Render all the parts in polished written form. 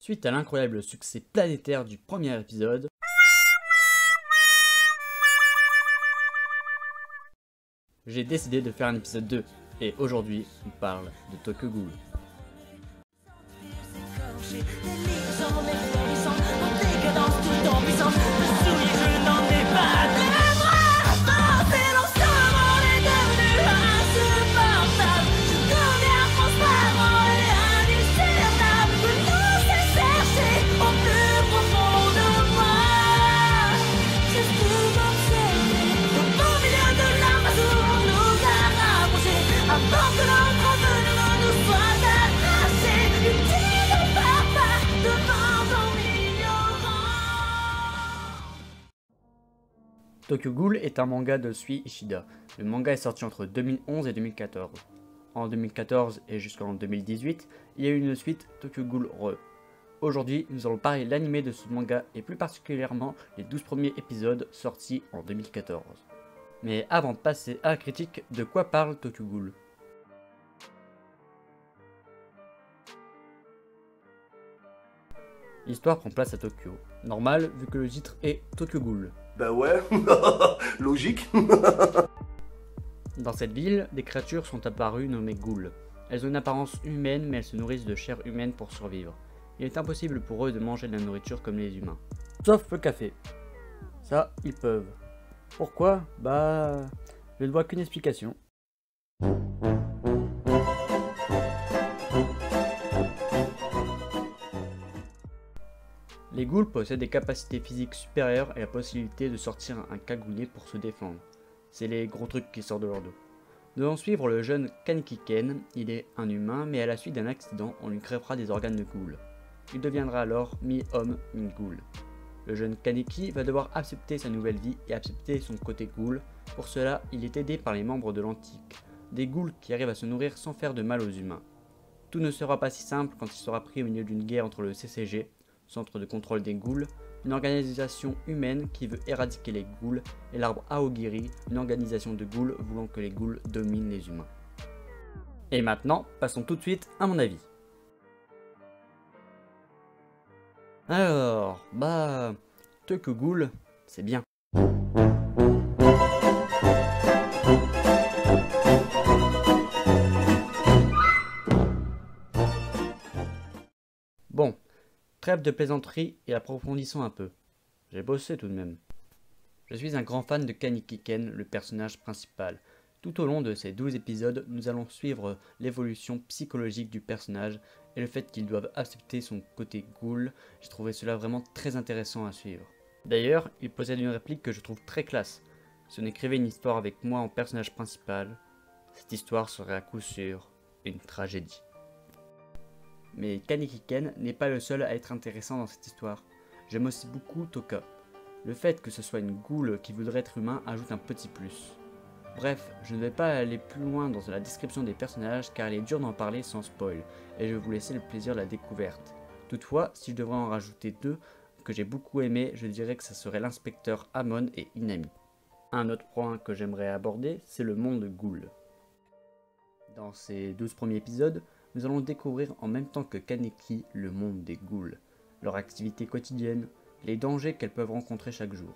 Suite à l'incroyable succès planétaire du premier épisode, j'ai décidé de faire un épisode 2, et aujourd'hui on parle de Tokyo Ghoul. Tokyo Ghoul est un manga de Sui Ishida. Le manga est sorti entre 2011 et 2014. En 2014 et jusqu'en 2018, il y a eu une suite Tokyo Ghoul Re. Aujourd'hui, nous allons parler de l'anime de ce manga et plus particulièrement les 12 premiers épisodes sortis en 2014. Mais avant de passer à la critique, de quoi parle Tokyo Ghoul? L'histoire prend place à Tokyo. Normal vu que le titre est Tokyo Ghoul. Bah ouais, logique. Dans cette ville, des créatures sont apparues nommées ghouls. Elles ont une apparence humaine mais elles se nourrissent de chair humaine pour survivre. Il est impossible pour eux de manger de la nourriture comme les humains. Sauf le café. Ça, ils peuvent. Pourquoi? Bah... je ne vois qu'une explication. Les ghouls possèdent des capacités physiques supérieures et la possibilité de sortir un cagoulé pour se défendre. C'est les gros trucs qui sortent de leur dos. Nous allons suivre le jeune Kaneki Ken. Il est un humain, mais à la suite d'un accident, on lui greffera des organes de ghoul. Il deviendra alors mi-homme, mi-ghoul. Le jeune Kaneki va devoir accepter sa nouvelle vie et accepter son côté ghoul. Pour cela, il est aidé par les membres de l'Antique, des ghouls qui arrivent à se nourrir sans faire de mal aux humains. Tout ne sera pas si simple quand il sera pris au milieu d'une guerre entre le CCG, Centre de contrôle des ghouls, une organisation humaine qui veut éradiquer les ghouls, et l'arbre Aogiri, une organisation de ghouls voulant que les ghouls dominent les humains. Et maintenant, passons tout de suite à mon avis. Alors, Tokyo Ghoul, c'est bien. Bon. Trêve de plaisanterie et approfondissons un peu. J'ai bossé tout de même. Je suis un grand fan de Kaneki Ken, le personnage principal. Tout au long de ces 12 épisodes, nous allons suivre l'évolution psychologique du personnage et le fait qu'il doive accepter son côté ghoul. J'ai trouvé cela vraiment très intéressant à suivre. D'ailleurs, il possède une réplique que je trouve très classe. Si on écrivait une histoire avec moi en personnage principal, cette histoire serait à coup sûr une tragédie. Mais Kaneki Ken n'est pas le seul à être intéressant dans cette histoire. J'aime aussi beaucoup Toka. Le fait que ce soit une ghoul qui voudrait être humain ajoute un petit plus. Bref, je ne vais pas aller plus loin dans la description des personnages car il est dur d'en parler sans spoil, et je vais vous laisser le plaisir de la découverte. Toutefois, si je devrais en rajouter deux que j'ai beaucoup aimé, je dirais que ça serait l'inspecteur Amon et Inami. Un autre point que j'aimerais aborder, c'est le monde ghoul. Dans ces 12 premiers épisodes, nous allons découvrir en même temps que Kaneki le monde des ghouls, leur activité quotidienne, les dangers qu'elles peuvent rencontrer chaque jour.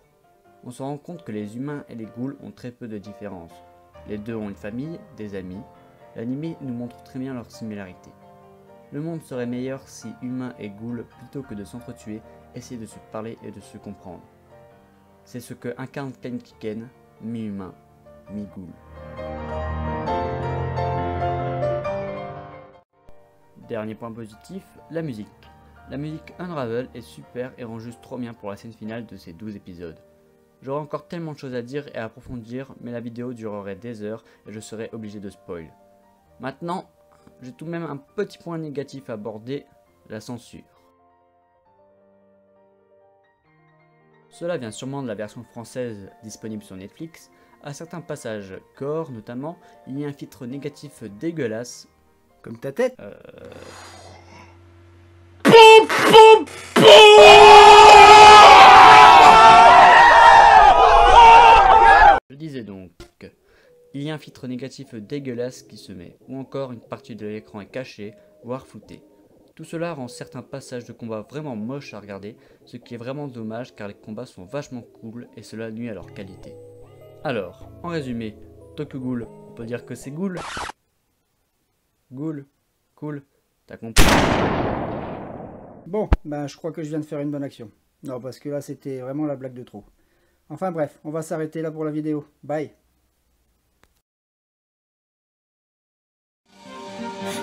On se rend compte que les humains et les ghouls ont très peu de différences. Les deux ont une famille, des amis. L'anime nous montre très bien leurs similarités. Le monde serait meilleur si humains et ghouls, plutôt que de s'entretuer, essaient de se parler et de se comprendre. C'est ce que incarne Kaneki Ken, mi-humain, mi-ghoul. Dernier point positif, la musique. La musique Unravel est super et rend juste trop bien pour la scène finale de ces 12 épisodes. J'aurais encore tellement de choses à dire et à approfondir, mais la vidéo durerait des heures et je serais obligé de spoil. Maintenant, j'ai tout de même un petit point négatif à aborder, la censure. Cela vient sûrement de la version française disponible sur Netflix. À certains passages gore notamment, il y a un filtre négatif dégueulasse. Comme ta tête. Je disais donc, il y a un filtre négatif dégueulasse qui se met, ou encore une partie de l'écran est cachée, voire floutée. Tout cela rend certains passages de combat vraiment moches à regarder, ce qui est vraiment dommage car les combats sont vachement cool et cela nuit à leur qualité. Alors, en résumé, Tokyo Ghoul, on peut dire que c'est Ghoul. Ghoul, cool, t'as compris? Bon, ben je crois que je viens de faire une bonne action. Non, parce que là c'était vraiment la blague de trop. Enfin bref, on va s'arrêter là pour la vidéo. Bye.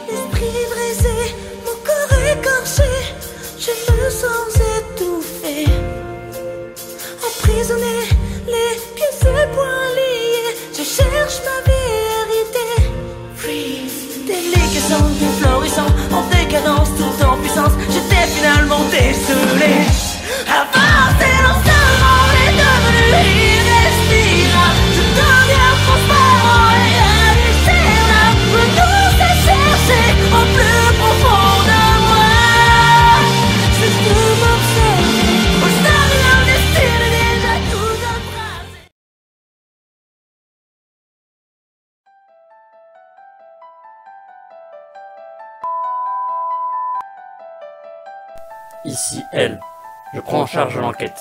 L'esprit brisé, mon corps écorché, je me sens étouffé. Emprisonné, les pieds et poings liés, je cherche ma vérité. Freeze, déliquescent, florissant, en décadence, tout en puissance, j'étais finalement désolé. Avancer dans ce monde est devenu irrespirable, je deviens transparent et indiscernable. Retour à chercher au plus profond de moi. Je peux m'observer, au stade de l'indestin est déjà tout embrasé. Ici, elle. Je prends en charge l'enquête.